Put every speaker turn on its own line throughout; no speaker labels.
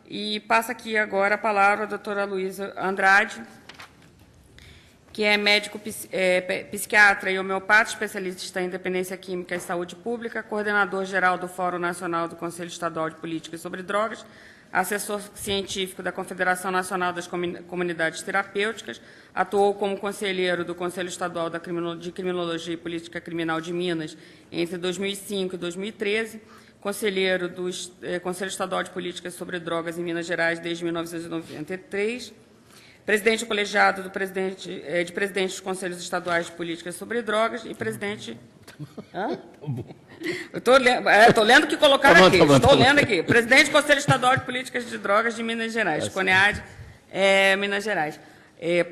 E passa aqui agora a palavra à doutora Luísa Andrade, que é médico psiquiatra e homeopata, especialista em dependência química e saúde pública, coordenador-geral do Fórum Nacional do Conselho Estadual de Políticas sobre Drogas, assessor científico da Confederação Nacional das Comunidades Terapêuticas, atuou como conselheiro do Conselho Estadual de Criminologia e Política Criminal de Minas entre 2005 e 2013, conselheiro do Conselho Estadual de Políticas sobre Drogas em Minas Gerais desde 1993, presidente colegiado de presidentes dos Conselhos Estaduais de Políticas sobre Drogas e presidente... Hã? Estou lendo o que colocaram aqui. Estou lendo aqui. Presidente do Conselho Estadual de Políticas de Drogas de Minas Gerais, CONEAD, Minas Gerais.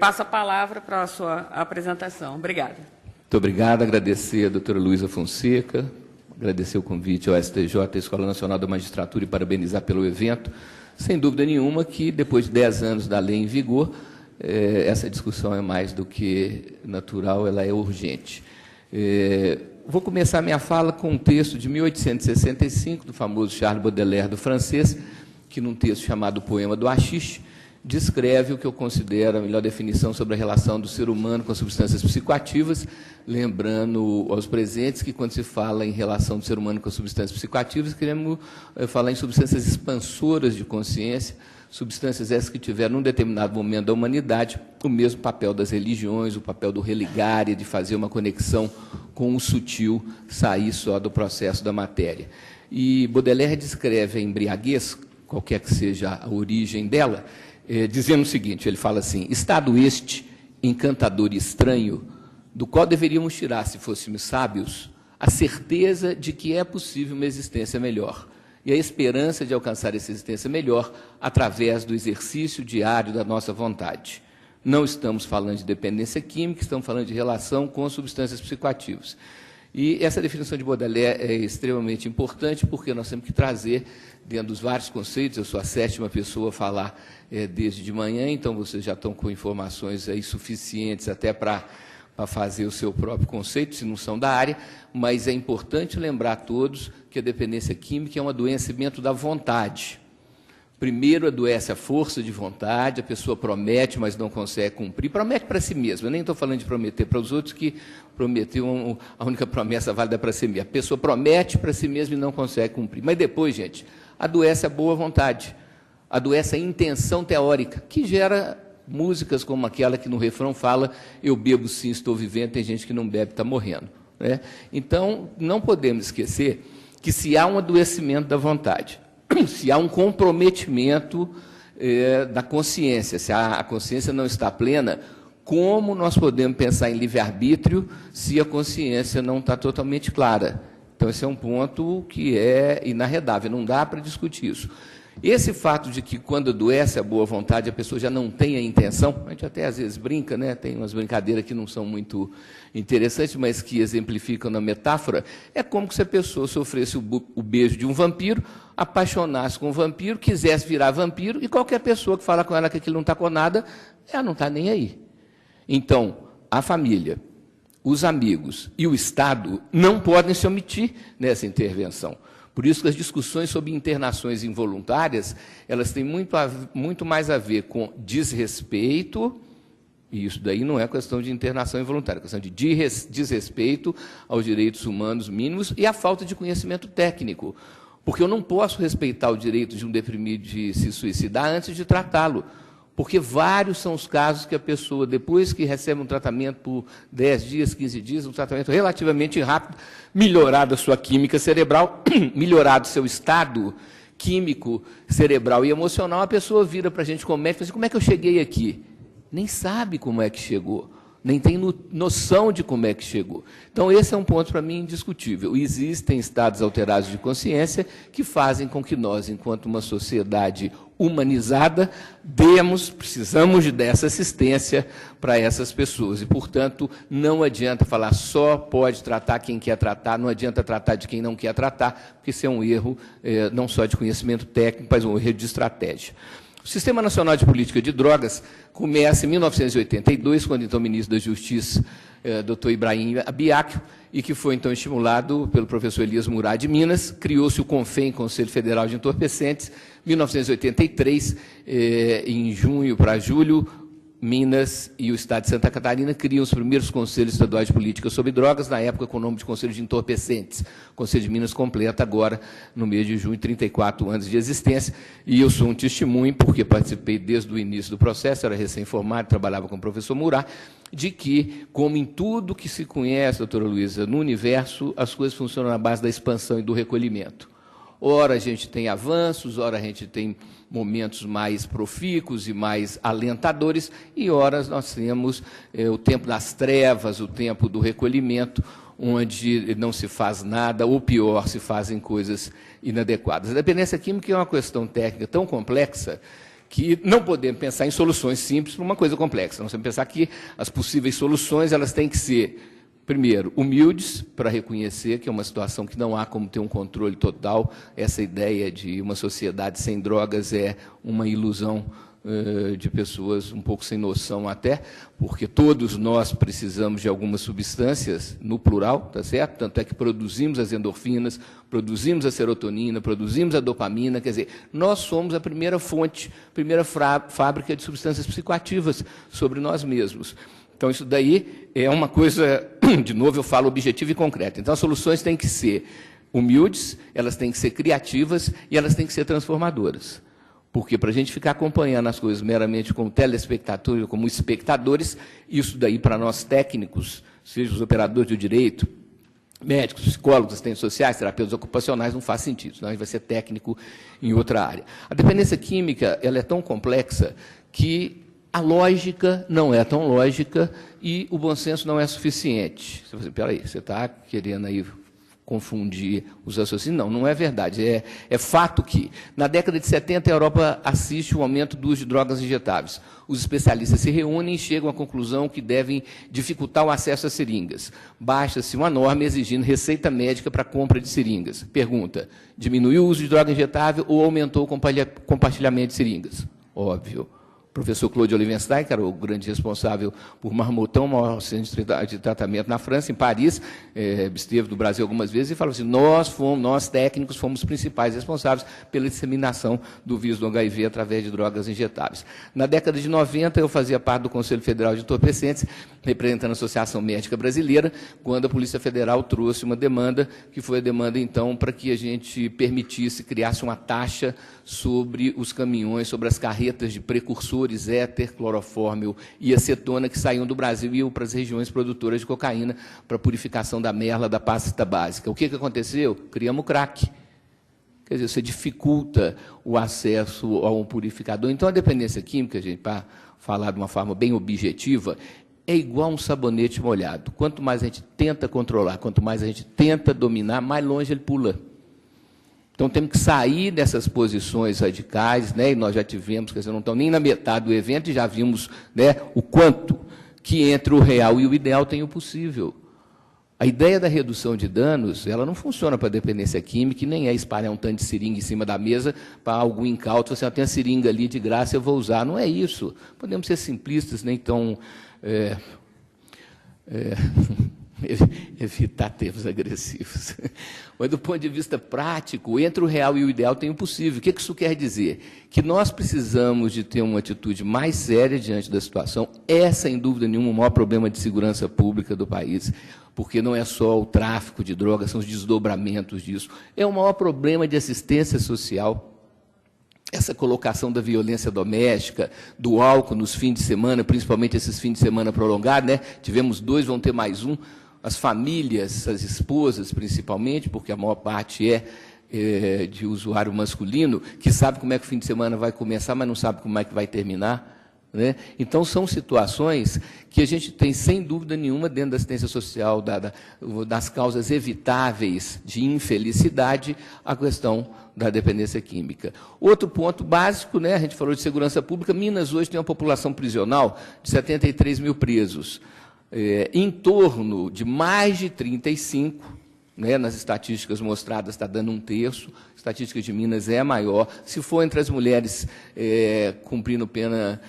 Passo a palavra para a sua apresentação. Obrigada.
Muito obrigado. Agradecer a doutora Luísa Fonseca, agradecer o convite ao STJ, à Escola Nacional da Magistratura, e parabenizar pelo evento. Sem dúvida nenhuma que, depois de 10 anos da lei em vigor, essa discussão é mais do que natural, ela é urgente. Vou começar minha fala com um texto de 1865, do famoso Charles Baudelaire, do francês, que, num texto chamado Poema do Haxixe, descreve o que eu considero a melhor definição sobre a relação do ser humano com as substâncias psicoativas, lembrando aos presentes que, quando se fala em relação do ser humano com as substâncias psicoativas, queremos falar em substâncias expansoras de consciência, substâncias essas que tiveram, num determinado momento da humanidade, o mesmo papel das religiões, o papel do religare, de fazer uma conexão com o sutil, sair só do processo da matéria. E Baudelaire descreve a embriaguez, qualquer que seja a origem dela, dizendo o seguinte, ele fala assim: estado este, encantador e estranho, do qual deveríamos tirar, se fôssemos sábios, a certeza de que é possível uma existência melhor e a esperança de alcançar essa existência melhor através do exercício diário da nossa vontade. Não estamos falando de dependência química, estamos falando de relação com substâncias psicoativas. E essa definição de Baudelaire é extremamente importante, porque nós temos que trazer, dentro dos vários conceitos, eu sou a 7ª pessoa a falar desde de manhã, então vocês já estão com informações aí suficientes até para fazer o seu próprio conceito, se não são da área, mas é importante lembrar a todos que a dependência química é um adoecimento da vontade. Primeiro adoece a força de vontade, a pessoa promete, mas não consegue cumprir, promete para si mesma. Eu nem estou falando de prometer para os outros, que prometer a única promessa válida para si mesma. A pessoa promete para si mesma e não consegue cumprir. Mas depois, gente, adoece a boa vontade, adoece a intenção teórica, que gera músicas como aquela que no refrão fala: eu bebo sim, estou vivendo, tem gente que não bebe, está morrendo. Né? Então, não podemos esquecer que, se há um adoecimento da vontade, se há um comprometimento da consciência, se a consciência não está plena, como nós podemos pensar em livre-arbítrio se a consciência não está totalmente clara? Então, esse é um ponto que é inarredável, não dá para discutir isso. Esse fato de que, quando adoece a boa vontade, a pessoa já não tem a intenção, a gente até às vezes brinca, né? Tem umas brincadeiras que não são muito interessantes, mas que exemplificam na metáfora, é como se a pessoa sofresse o beijo de um vampiro, apaixonasse com um vampiro, quisesse virar vampiro, e qualquer pessoa que fala com ela que aquilo não está com nada, ela não está nem aí. Então, a família, os amigos e o Estado não podem se omitir nessa intervenção. Por isso que as discussões sobre internações involuntárias, elas têm muito mais a ver com desrespeito, e isso daí não é questão de internação involuntária, é questão de desrespeito aos direitos humanos mínimos e a falta de conhecimento técnico. Porque eu não posso respeitar o direito de um deprimido de se suicidar antes de tratá-lo. Porque vários são os casos que a pessoa, depois que recebe um tratamento por 10 dias, 15 dias, um tratamento relativamente rápido, melhorado a sua química cerebral, melhorado o seu estado químico, cerebral e emocional, a pessoa vira para a gente como médico e fala assim: como é que eu cheguei aqui? Nem sabe como é que chegou, nem tem noção de como é que chegou. Então, esse é um ponto, para mim, indiscutível. Existem estados alterados de consciência que fazem com que nós, enquanto uma sociedade humanizada, precisamos dessa assistência para essas pessoas. E, portanto, não adianta falar só pode tratar quem quer tratar, não adianta tratar de quem não quer tratar, porque isso é um erro não só de conhecimento técnico, mas um erro de estratégia. O Sistema Nacional de Política de Drogas começa em 1982, quando então ministro da Justiça, Dr. Ibrahim Abiaquio, e que foi então estimulado pelo professor Elias Murad de Minas. Criou-se o CONFEM, Conselho Federal de Entorpecentes, 1983, em junho para julho, Minas e o Estado de Santa Catarina criam os primeiros conselhos estaduais de política sobre drogas, na época com o nome de Conselho de Entorpecentes. O Conselho de Minas completa agora, no mês de junho, 34 anos de existência, e eu sou um testemunho, porque participei desde o início do processo, era recém-formado, trabalhava com o professor Murat, de que, como em tudo que se conhece, doutora Luísa, no universo, as coisas funcionam na base da expansão e do recolhimento. Ora a gente tem avanços, ora a gente tem momentos mais profícuos e mais alentadores, e horas nós temos o tempo das trevas, o tempo do recolhimento, onde não se faz nada, ou pior, se fazem coisas inadequadas. A dependência química é uma questão técnica tão complexa que não podemos pensar em soluções simples para uma coisa complexa. Nós temos que pensar que as possíveis soluções elas têm que ser, primeiro, humildes, para reconhecer que é uma situação que não há como ter um controle total. Essa ideia de uma sociedade sem drogas é uma ilusão de pessoas um pouco sem noção até, porque todos nós precisamos de algumas substâncias, no plural, tá certo? Tanto é que produzimos as endorfinas, produzimos a serotonina, produzimos a dopamina, quer dizer, nós somos a primeira fonte, primeira fábrica de substâncias psicoativas sobre nós mesmos. Então, isso daí é uma coisa, de novo, eu falo objetivo e concreto. Então, as soluções têm que ser humildes, elas têm que ser criativas e elas têm que ser transformadoras. Porque, para a gente ficar acompanhando as coisas meramente como telespectadores, como espectadores, isso daí, para nós técnicos, seja os operadores do direito, médicos, psicólogos, assistentes sociais, terapeutas ocupacionais, não faz sentido, senão a gente vai ser técnico em outra área. A dependência química ela é tão complexa que a lógica não é tão lógica e o bom senso não é suficiente. Você fala assim, espera aí, você está querendo aí confundir os raciocínios? Não, não é verdade. É fato que, na década de 70, a Europa assiste o aumento do uso de drogas injetáveis. Os especialistas se reúnem e chegam à conclusão que devem dificultar o acesso às seringas. Baixa-se uma norma exigindo receita médica para a compra de seringas. Pergunta, diminuiu o uso de droga injetável ou aumentou o compartilhamento de seringas? Óbvio. O professor Claude Olivenstein, que era o grande responsável por Marmotão, o maior centro de tratamento na França, em Paris, esteve do Brasil algumas vezes, e falou assim, nós técnicos, fomos os principais responsáveis pela disseminação do vírus do HIV através de drogas injetáveis. Na década de 90, eu fazia parte do Conselho Federal de Entorpecentes, representando a Associação Médica Brasileira, quando a Polícia Federal trouxe uma demanda, que foi a demanda, então, para que a gente permitisse, criasse uma taxa sobre os caminhões, sobre as carretas de precursores, éter, clorofórmio e acetona, que saíam do Brasil e iam para as regiões produtoras de cocaína, para a purificação da merla, da pasta básica. O que aconteceu? Criamos o crack. Quer dizer, você dificulta o acesso a um purificador. Então, a dependência química, gente, para falar de uma forma bem objetiva, é igual um sabonete molhado. Quanto mais a gente tenta controlar, quanto mais a gente tenta dominar, mais longe ele pula. Então, temos que sair dessas posições radicais, né? E nós já tivemos, quer dizer, não estão nem na metade do evento, e já vimos, né, o quanto que entre o real e o ideal tem o possível. A ideia da redução de danos, ela não funciona para a dependência química, e nem é espalhar um tanto de seringa em cima da mesa para algum incauto, assim, tem a seringa ali de graça, eu vou usar. Não é isso. Podemos ser simplistas, nem tão... evitar termos agressivos. Mas, do ponto de vista prático, entre o real e o ideal tem o possível. O que isso quer dizer? Que nós precisamos de ter uma atitude mais séria diante da situação. É, sem dúvida nenhuma, o maior problema de segurança pública do país, porque não é só o tráfico de drogas, são os desdobramentos disso. É o maior problema de assistência social. Essa colocação da violência doméstica, do álcool nos fins de semana, principalmente esses fins de semana prolongados, né? Tivemos 2, vão ter mais um. As famílias, as esposas, principalmente, porque a maior parte é de usuário masculino, que sabe como é que o fim de semana vai começar, mas não sabe como é que vai terminar. Né? Então, são situações que a gente tem, sem dúvida nenhuma, dentro da assistência social, das causas evitáveis de infelicidade, a questão da dependência química. Outro ponto básico, né, a gente falou de segurança pública, Minas hoje tem uma população prisional de 73 mil presos, em torno de mais de 35, né, nas estatísticas mostradas está dando 1/3, a estatística de Minas é maior. Se for entre as mulheres cumprindo pena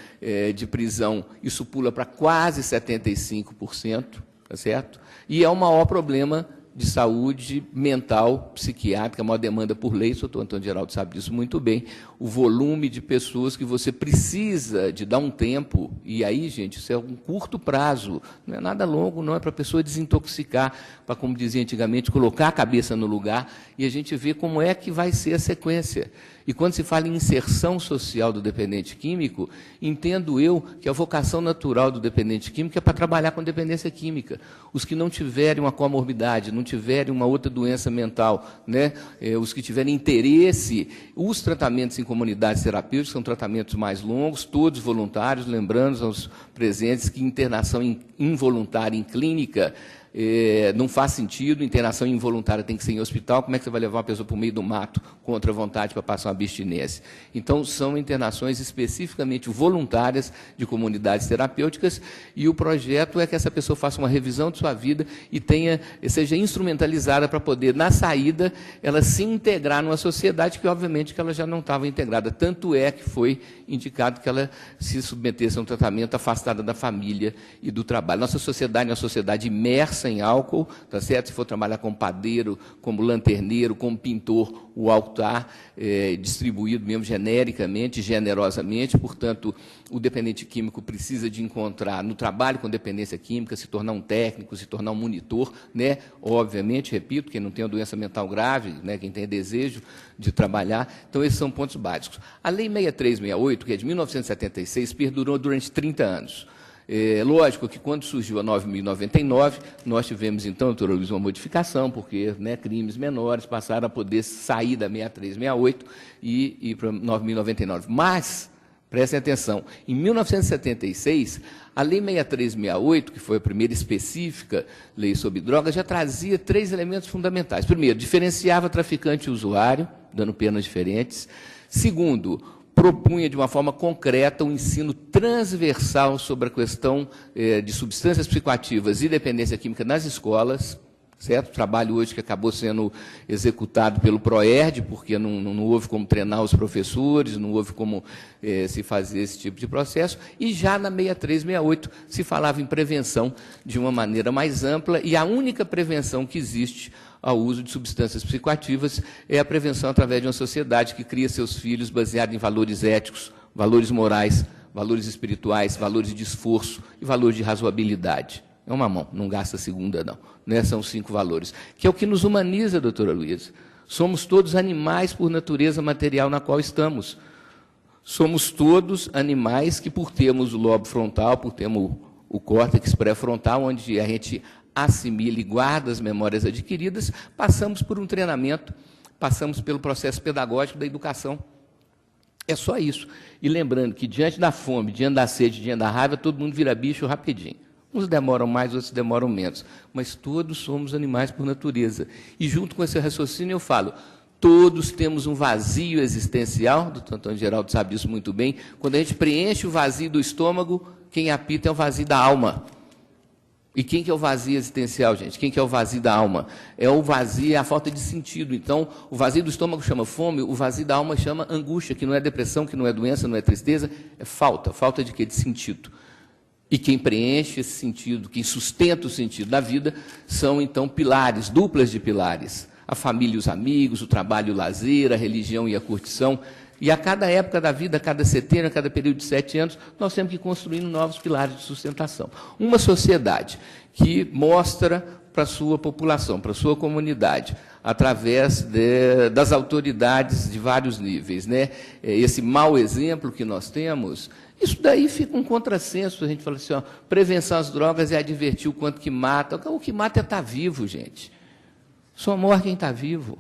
de prisão, isso pula para quase 75%, tá certo? E é o maior problema de saúde mental, psiquiátrica, a maior demanda por lei, o doutor Antônio Geraldo sabe disso muito bem, o volume de pessoas que você precisa de dar um tempo, e aí, gente, isso é um curto prazo, não é nada longo, não, é para a pessoa desintoxicar, para, como dizia antigamente, colocar a cabeça no lugar, e a gente vê como é que vai ser a sequência. E quando se fala em inserção social do dependente químico, entendo eu que a vocação natural do dependente químico é para trabalhar com dependência química. Os que não tiverem uma comorbidade, não tiverem uma outra doença mental, né, os que tiverem interesse, os tratamentos em comunidades terapêuticas são tratamentos mais longos, todos voluntários, lembrando aos presentes que internação involuntária em clínica não faz sentido, internação involuntária tem que ser em hospital, como é que você vai levar uma pessoa para o meio do mato contra a vontade para passar uma abstinência? Então, são internações especificamente voluntárias de comunidades terapêuticas e o projeto é que essa pessoa faça uma revisão de sua vida e seja instrumentalizada para poder, na saída, ela se integrar numa sociedade que, obviamente, que ela já não estava integrada. Tanto é que foi indicado que ela se submetesse a um tratamento afastada da família e do trabalho. Nossa sociedade é uma sociedade imersa em álcool, tá certo? Se for trabalhar como padeiro, como lanterneiro, como pintor, o álcool está distribuído mesmo genericamente, generosamente, portanto, o dependente químico precisa de encontrar no trabalho com dependência química, se tornar um técnico, se tornar um monitor, né? Obviamente, repito, quem não tem uma doença mental grave, né? Quem tem desejo de trabalhar, então esses são pontos básicos. A Lei 6368, que é de 1976, perdurou durante 30 anos. Lógico que, quando surgiu a 9.099, nós tivemos, então, doutora Luiz, uma modificação, porque, né, crimes menores passaram a poder sair da 6368 e ir para 9.099. Mas, prestem atenção, em 1976, a Lei 6368, que foi a primeira específica lei sobre drogas, já trazia 3 elementos fundamentais. Primeiro, diferenciava traficante e usuário, dando penas diferentes. Segundo, propunha de uma forma concreta um ensino transversal sobre a questão de substâncias psicoativas e dependência química nas escolas, certo? Trabalho hoje que acabou sendo executado pelo PROERD, porque não houve como treinar os professores, não houve como se fazer esse tipo de processo, e já na 6368 se falava em prevenção de uma maneira mais ampla, e a única prevenção que existe ao uso de substâncias psicoativas é a prevenção através de uma sociedade que cria seus filhos baseado em valores éticos, valores morais, valores espirituais, valores de esforço e valores de razoabilidade. É uma mão, não gasta a segunda, não. Né? São 5 valores. Que é o que nos humaniza, doutora Luísa. Somos todos animais por natureza material na qual estamos. Somos todos animais que, por termos o lobo frontal, por termos o córtex pré-frontal, onde a gente assimila e guarda as memórias adquiridas, passamos por um treinamento, passamos pelo processo pedagógico da educação. É só isso. E lembrando que, diante da fome, diante da sede, diante da raiva, todo mundo vira bicho rapidinho. Uns demoram mais, outros demoram menos. Mas todos somos animais por natureza. E, junto com esse raciocínio, eu falo, todos temos um vazio existencial, o doutor Antônio Geraldo sabe disso muito bem. Quando a gente preenche o vazio do estômago, quem apita é o vazio da alma. E quem que é o vazio existencial, gente? Quem que é o vazio da alma? É o vazio, é a falta de sentido. Então, o vazio do estômago chama fome, o vazio da alma chama angústia, que não é depressão, que não é doença, não é tristeza, é falta. Falta de quê? De sentido. E quem preenche esse sentido, quem sustenta o sentido da vida, são, então, pilares, duplas de pilares. A família e os amigos, o trabalho e o lazer, a religião e a curtição. E a cada época da vida, a cada setênio, a cada período de 7 anos, nós temos que ir construindo novos pilares de sustentação. Uma sociedade que mostra para a sua população, para a sua comunidade, através das autoridades de vários níveis, né? Esse mau exemplo que nós temos, isso daí fica um contrassenso. A gente fala assim, ó, prevenção às drogas é advertir o quanto que mata. O que mata é estar vivo, gente. Só morre quem está vivo.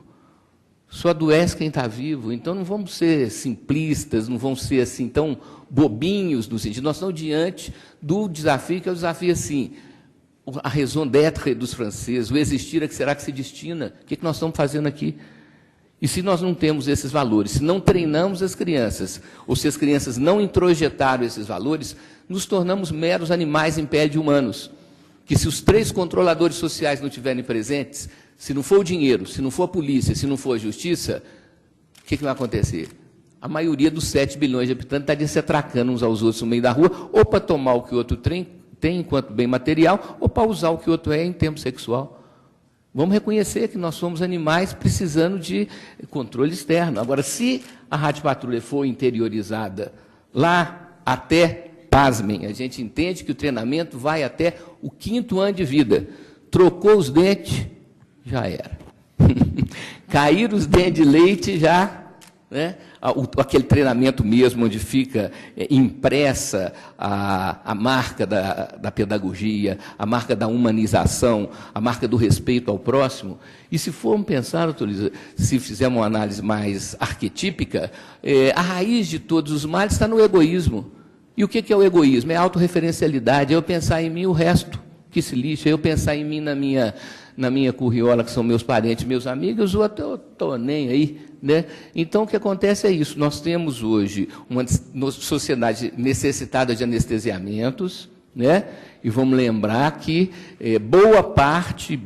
Só adoece quem está vivo. Então, não vamos ser simplistas, não vamos ser assim tão bobinhos no sentido. Nós estamos diante do desafio, que é o desafio assim, a raison d'être dos franceses, o existir a que será que se destina. O que nós estamos fazendo aqui? E se nós não temos esses valores, se não treinamos as crianças, ou se as crianças não introjetaram esses valores, nos tornamos meros animais em pé de humanos. Que se os 3 controladores sociais não estiverem presentes, se não for o dinheiro, se não for a polícia, se não for a justiça, o que vai acontecer? A maioria dos 7 bilhões de habitantes estaria se atracando uns aos outros no meio da rua, ou para tomar o que o outro tem enquanto bem material, ou para usar o que o outro é em termo sexual. Vamos reconhecer que nós somos animais precisando de controle externo. Agora, se a Rádio Patrulha for interiorizada lá até, pasmem, a gente entende que o treinamento vai até o 5º ano de vida. Trocou os dentes, já era. Caíram os dentes de leite, já... né? Aquele treinamento mesmo, onde fica impressa a marca da pedagogia, a marca da humanização, a marca do respeito ao próximo. E se formos pensar, doutor Luiz, se fizermos uma análise mais arquetípica, a raiz de todos os males está no egoísmo. E o que é o egoísmo? É a autorreferencialidade, é eu pensar em mim, o resto que se lixa, é eu pensar em mim na minha curriola, que são meus parentes, meus amigos, eu estou nem aí. Né? Então, o que acontece é isso. Nós temos hoje uma sociedade necessitada de anestesiamentos, né? E vamos lembrar que boa parte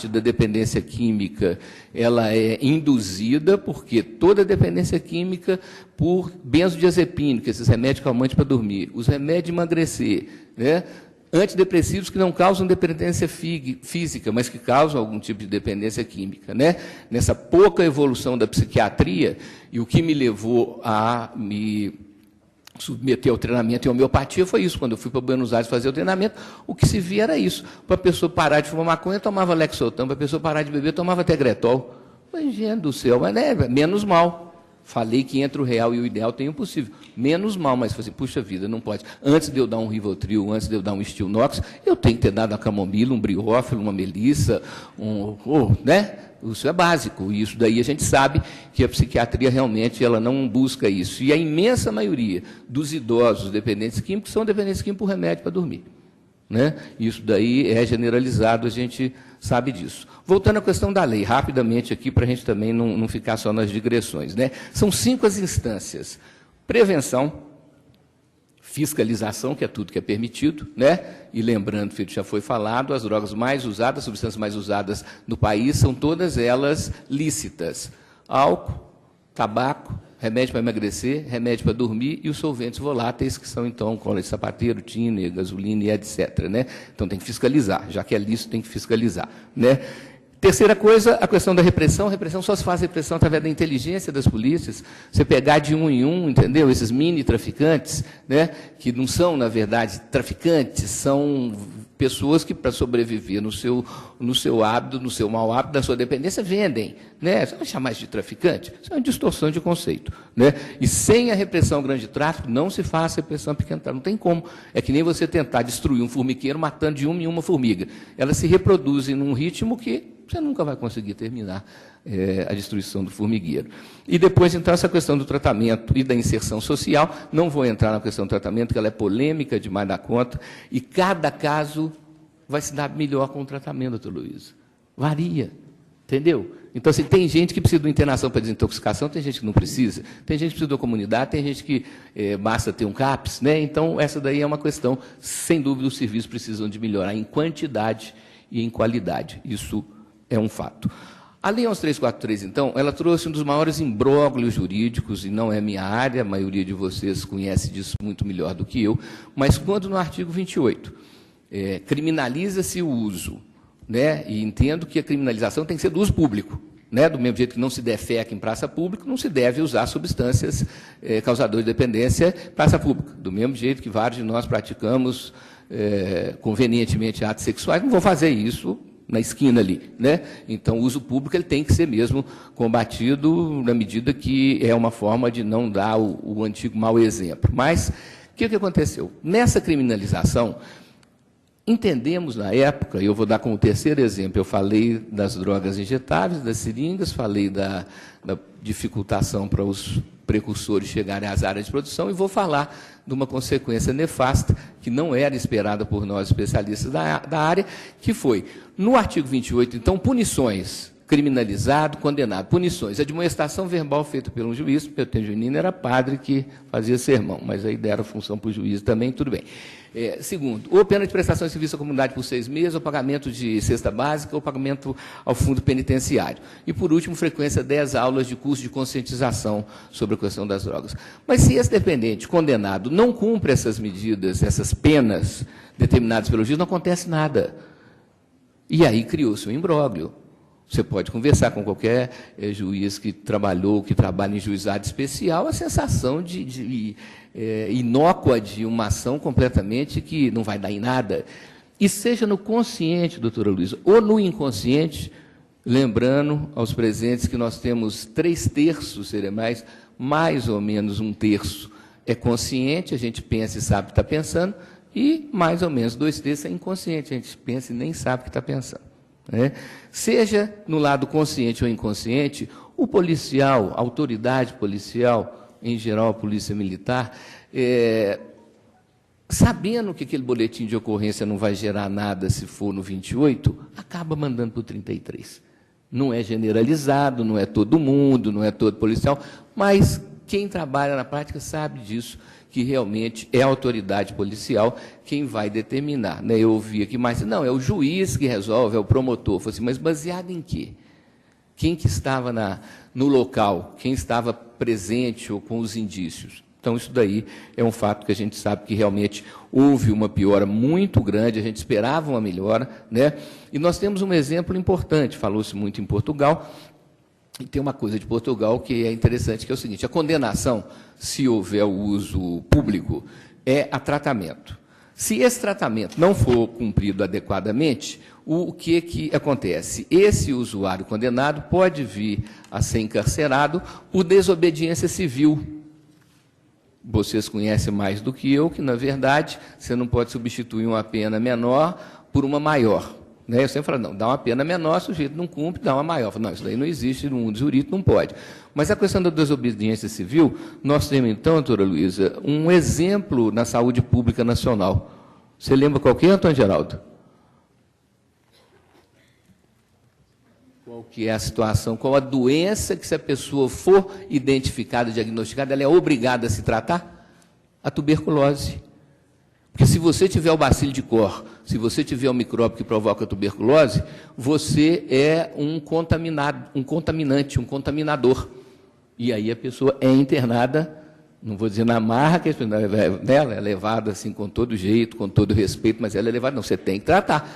da dependência química ela é induzida, porque toda dependência química por benzodiazepínico, esses remédios calmantes para dormir, os remédios de emagrecer, né? Antidepressivos que não causam dependência física, mas que causam algum tipo de dependência química. Né? Nessa pouca evolução da psiquiatria, e o que me levou a me submeter ao treinamento em homeopatia foi isso. Quando eu fui para Buenos Aires fazer o treinamento, o que se via era isso. Para a pessoa parar de fumar maconha, tomava Lexotan. Para a pessoa parar de beber, tomava Tegretol. Mas, gente do céu, mas menos mal. Falei que entre o real e o ideal tem o possível. Menos mal, mas falei assim, puxa vida, não pode. Antes de eu dar um Rivotril, antes de eu dar um Stilnox, eu tenho que ter dado uma camomila, um briófilo, uma melissa, né? Isso é básico. E isso daí a gente sabe que a psiquiatria realmente ela não busca isso. E a imensa maioria dos idosos dependentes químicos são dependentes químicos por remédio para dormir. Né? Isso daí é generalizado, a gente sabe disso. Voltando à questão da lei, rapidamente aqui, para a gente também não ficar só nas digressões. Né? São 5 as instâncias. Prevenção, fiscalização, que é tudo que é permitido, né? E lembrando, feito já foi falado, as drogas mais usadas, as substâncias mais usadas no país, são todas elas lícitas. Álcool, tabaco, remédio para emagrecer, remédio para dormir e os solventes voláteis, que são, então, cola de sapateiro, tiner, gasolina e etc. Né? Então, tem que fiscalizar. Já que é lícito, tem que fiscalizar. Né? Terceira coisa, a questão da repressão. A repressão só se faz repressão através da inteligência das polícias. Você pegar de um em um, entendeu? Esses mini traficantes, né? Que não são, na verdade, traficantes, são pessoas que, para sobreviver no seu hábito, no seu mau hábito, da sua dependência, vendem. Né? Você vai chamar isso de traficante? Isso é uma distorção de conceito. Né? E sem a repressão ao grande tráfico, não se faz repressão pequeno tráfico. Não tem como. É que nem você tentar destruir um formigueiro matando de uma em uma formiga. Elas se reproduzem num ritmo que você nunca vai conseguir terminar a destruição do formigueiro. E depois, então, essa questão do tratamento e da inserção social. Não vou entrar na questão do tratamento, que ela é polêmica demais da conta, e cada caso vai se dar melhor com o tratamento, doutor Luiz. Varia, entendeu? Então, assim, tem gente que precisa de uma internação para desintoxicação, tem gente que não precisa, tem gente que precisa de uma comunidade, tem gente que basta ter um CAPS, né? Então, essa daí é uma questão, sem dúvida, os serviços precisam de melhorar em quantidade e em qualidade. Isso é um fato. A Lei 11.343, então, ela trouxe um dos maiores imbróglios jurídicos, e não é minha área, a maioria de vocês conhece disso muito melhor do que eu, mas quando no artigo 28 criminaliza-se o uso, né, e entendo que a criminalização tem que ser do uso público, né, do mesmo jeito que não se defeca em praça pública, não se deve usar substâncias causadoras de dependência em praça pública, do mesmo jeito que vários de nós praticamos convenientemente atos sexuais, não vou fazer isso na esquina ali, né? Então, o uso público ele tem que ser mesmo combatido na medida que é uma forma de não dar o antigo mau exemplo. Mas, o que aconteceu? Nessa criminalização, entendemos na época, e eu vou dar como terceiro exemplo, eu falei das drogas injetáveis, das seringas, falei da dificultação para os precursores chegarem às áreas de produção, e vou falar de uma consequência nefasta, que não era esperada por nós especialistas da área, que foi, no artigo 28, então, punições, criminalizado, condenado, punições, admoestação verbal feita por um juiz, porque o Tenjunino era padre que fazia sermão, mas aí deram função para o juiz também, tudo bem. Segundo, ou pena de prestação de serviço à comunidade por 6 meses, ou pagamento de cesta básica, ou pagamento ao fundo penitenciário. E, por último, frequência 10 aulas de curso de conscientização sobre a questão das drogas. Mas se esse dependente condenado não cumpre essas medidas, essas penas determinadas pelo juiz, não acontece nada. E aí criou-se um imbróglio. Você pode conversar com qualquer juiz que trabalhou, que trabalha em juizado especial, a sensação inócua de uma ação completamente que não vai dar em nada. E seja no consciente, doutora Luísa, ou no inconsciente, lembrando aos presentes que nós temos 3/3 cerebrais, mais ou menos 1/3 é consciente, a gente pensa e sabe o que está pensando, e mais ou menos 2/3 é inconsciente, a gente pensa e nem sabe o que está pensando. Né? Seja no lado consciente ou inconsciente, o policial, a autoridade policial, em geral a polícia militar, sabendo que aquele boletim de ocorrência não vai gerar nada se for no 28, acaba mandando para o 33. Não é generalizado, não é todo mundo, não é todo policial, mas quem trabalha na prática sabe disso, que realmente é a autoridade policial quem vai determinar. Né? Eu ouvi aqui, mas não, é o juiz que resolve, é o promotor. Eu falei assim, mas baseado em quê? Quem que estava no local? Quem estava presente ou com os indícios? Então, isso daí é um fato que a gente sabe que realmente houve uma piora muito grande, a gente esperava uma melhora, né? E nós temos um exemplo importante, falou-se muito em Portugal, e tem uma coisa de Portugal que é interessante, que é o seguinte, a condenação, se houver o uso público, é a tratamento. Se esse tratamento não for cumprido adequadamente, o que acontece? Esse usuário condenado pode vir a ser encarcerado por desobediência civil. Vocês conhecem mais do que eu, que, na verdade, você não pode substituir uma pena menor por uma maior. Né? Eu sempre falo, não, dá uma pena menor, o sujeito não cumpre, dá uma maior. Eu falo, não, isso daí não existe no mundo jurídico, não pode. Mas a questão da desobediência civil, nós temos, então, doutora Luísa, um exemplo na saúde pública nacional. Você lembra qual que é, Antônio Geraldo? Qual que é a situação? Qual a doença que, se a pessoa for identificada, diagnosticada, ela é obrigada a se tratar? A tuberculose. Porque se você tiver o bacilo de Koch, se você tiver o micróbio que provoca a tuberculose, você é um contaminante, um contaminador. E aí a pessoa é internada, não vou dizer na marra, que ela é levada assim com todo jeito, com todo respeito, mas ela é levada, não, você tem que tratar.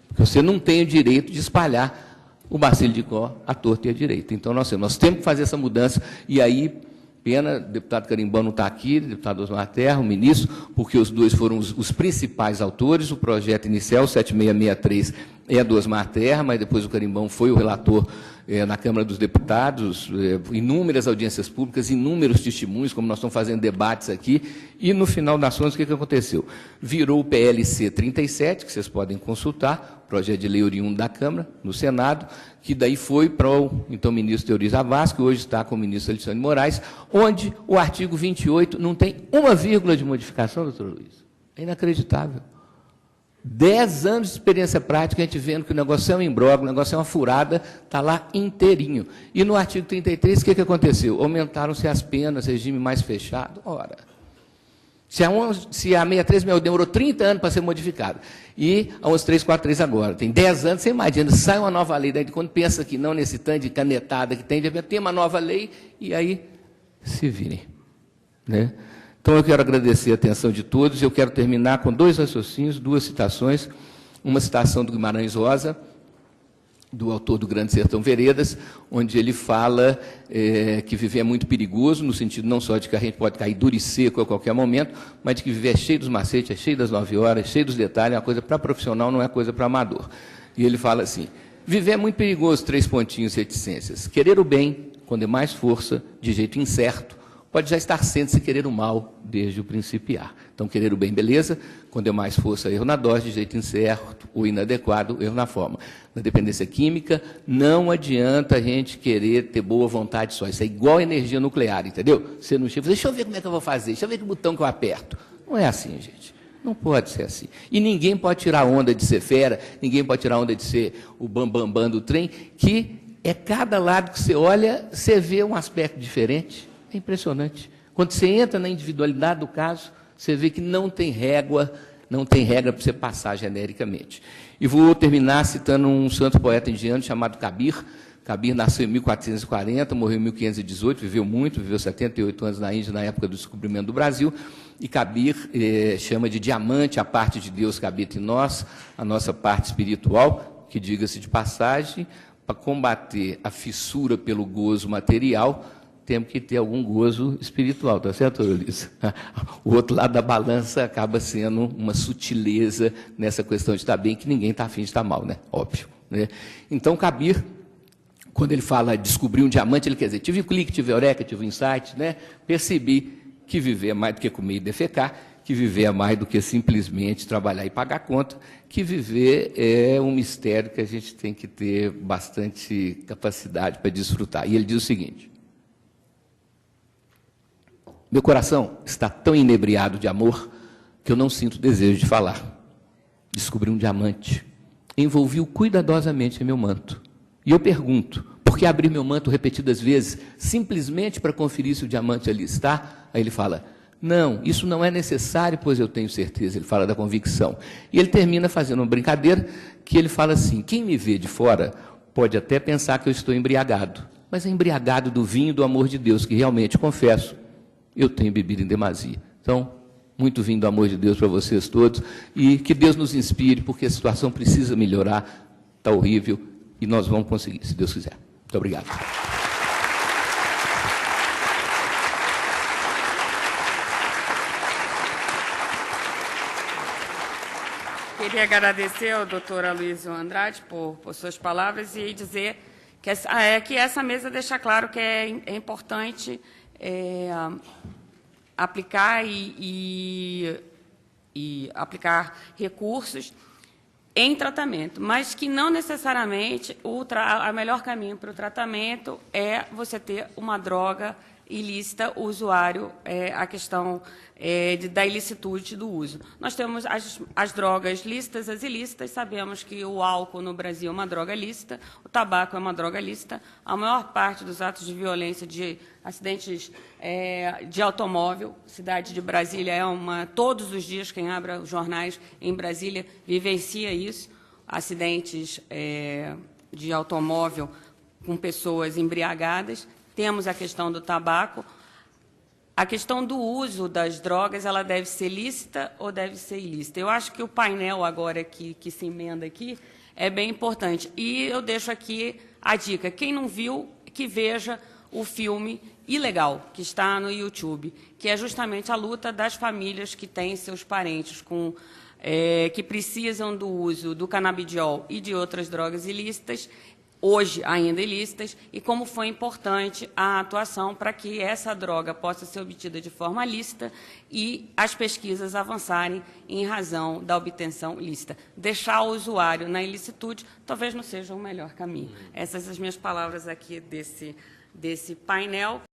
Porque você não tem o direito de espalhar o bacilo de Koch à torta e à direita. Então, nós temos que fazer essa mudança, e aí, pena, o deputado Carimbão não está aqui, o deputado Osmar Terra, o ministro, porque os dois foram os principais autores. O projeto inicial, 7663, é do Osmar Terra, mas depois o Carimbão foi o relator na Câmara dos Deputados, inúmeras audiências públicas, inúmeros testemunhos, como nós estamos fazendo debates aqui, e no final das contas, o que aconteceu? Virou o PLC 37, que vocês podem consultar, projeto de lei oriundo da Câmara, no Senado, que daí foi para o, então, ministro Teori Zavascki, que hoje está com o ministro Alexandre de Moraes, onde o artigo 28 não tem uma vírgula de modificação, doutor Luiz. É inacreditável. 10 anos de experiência prática, a gente vendo que o negócio é um imbróglio, o negócio é uma furada, está lá inteirinho. E no artigo 33, o que aconteceu? Aumentaram-se as penas, regime mais fechado. Ora, se a 6361 demorou 30 anos para ser modificada, e a 11343 agora, tem 10 anos, você imagina, sai uma nova lei, daí quando pensa que não, nesse tanto de canetada que tem uma nova lei, e aí se virem. Né? Então, eu quero agradecer a atenção de todos, e eu quero terminar com 2 raciocínios, 2 citações, uma citação do Guimarães Rosa, do autor do Grande Sertão Veredas, onde ele fala que viver é muito perigoso, no sentido não só de que a gente pode cair duro e seco a qualquer momento, mas de que viver é cheio dos macetes, é cheio das 9 horas, é cheio dos detalhes, é uma coisa para profissional, não é coisa para amador. E ele fala assim, viver é muito perigoso, 3 pontinhos, reticências. Querer o bem, com demais força, de jeito incerto, pode já estar sendo se querer o mal desde o principiar. Então, querer o bem, beleza, com demais força, erro na dose, de jeito incerto ou inadequado, erro na forma. Na dependência química, não adianta a gente querer ter boa vontade só. Isso é igual energia nuclear, entendeu? Você não chega, deixa eu ver como é que eu vou fazer, deixa eu ver que botão que eu aperto. Não é assim, gente. Não pode ser assim. E ninguém pode tirar onda de ser fera, ninguém pode tirar onda de ser o bambambam do trem, que é cada lado que você olha, você vê um aspecto diferente. É impressionante. Quando você entra na individualidade do caso, você vê que não tem régua para você passar genericamente. E vou terminar citando um santo poeta indiano chamado Kabir. Kabir nasceu em 1440, morreu em 1518, viveu muito, viveu 78 anos na Índia, na época do descobrimento do Brasil. E Kabir chama de diamante a parte de Deus que habita em nós, a nossa parte espiritual. que, diga-se de passagem, para combater a fissura pelo gozo material, temos que ter algum gozo espiritual, tá certo, Luiz? O outro lado da balança acaba sendo uma sutileza nessa questão de estar bem, que ninguém está afim de estar mal, né? Óbvio. Né? Então, Kabir, quando ele fala descobrir um diamante, ele quer dizer, tive um clique, tive eureka, tive um insight, né? Percebi que viver é mais do que comer e defecar, que viver é mais do que simplesmente trabalhar e pagar conta, que viver é um mistério que a gente tem que ter bastante capacidade para desfrutar. E ele diz o seguinte: meu coração está tão inebriado de amor que eu não sinto desejo de falar. Descobri um diamante, envolvi-o cuidadosamente em meu manto. E eu pergunto, por que abrir meu manto repetidas vezes, simplesmente para conferir se o diamante ali está? Aí ele fala, não, isso não é necessário, pois eu tenho certeza. Ele fala da convicção. E ele termina fazendo uma brincadeira, que ele fala assim, quem me vê de fora pode até pensar que eu estou embriagado, mas é embriagado do vinho do amor de Deus, que realmente, confesso, eu tenho bebido em demasia. Então, muito vinho do amor de Deus para vocês todos, e que Deus nos inspire, porque a situação precisa melhorar, está horrível, e nós vamos conseguir, se Deus quiser. Muito obrigado.
Queria agradecer ao doutor Aloysio Andrade por suas palavras e dizer que essa mesa deixa claro que é importante aplicar e aplicar recursos em tratamento, mas que não necessariamente o melhor caminho para o tratamento é você ter uma droga ilícita, o usuário, a questão da ilicitude do uso. Nós temos as drogas lícitas, as ilícitas, sabemos que o álcool no Brasil é uma droga lícita, o tabaco é uma droga lícita, a maior parte dos atos de violência, de acidentes de automóvel, cidade de Brasília todos os dias, quem abre os jornais em Brasília vivencia isso, acidentes de automóvel com pessoas embriagadas. Temos a questão do tabaco. A questão do uso das drogas, ela deve ser lícita ou deve ser ilícita? Eu acho que o painel agora que se emenda aqui é bem importante. E eu deixo aqui a dica. Quem não viu, que veja o filme Ilegal, que está no YouTube, que é justamente a luta das famílias que têm seus parentes que precisam do uso do canabidiol e de outras drogas ilícitas, hoje ainda ilícitas, e como foi importante a atuação para que essa droga possa ser obtida de forma lícita e as pesquisas avançarem em razão da obtenção lícita. Deixar o usuário na ilicitude talvez não seja o melhor caminho. Essas são as minhas palavras aqui desse painel.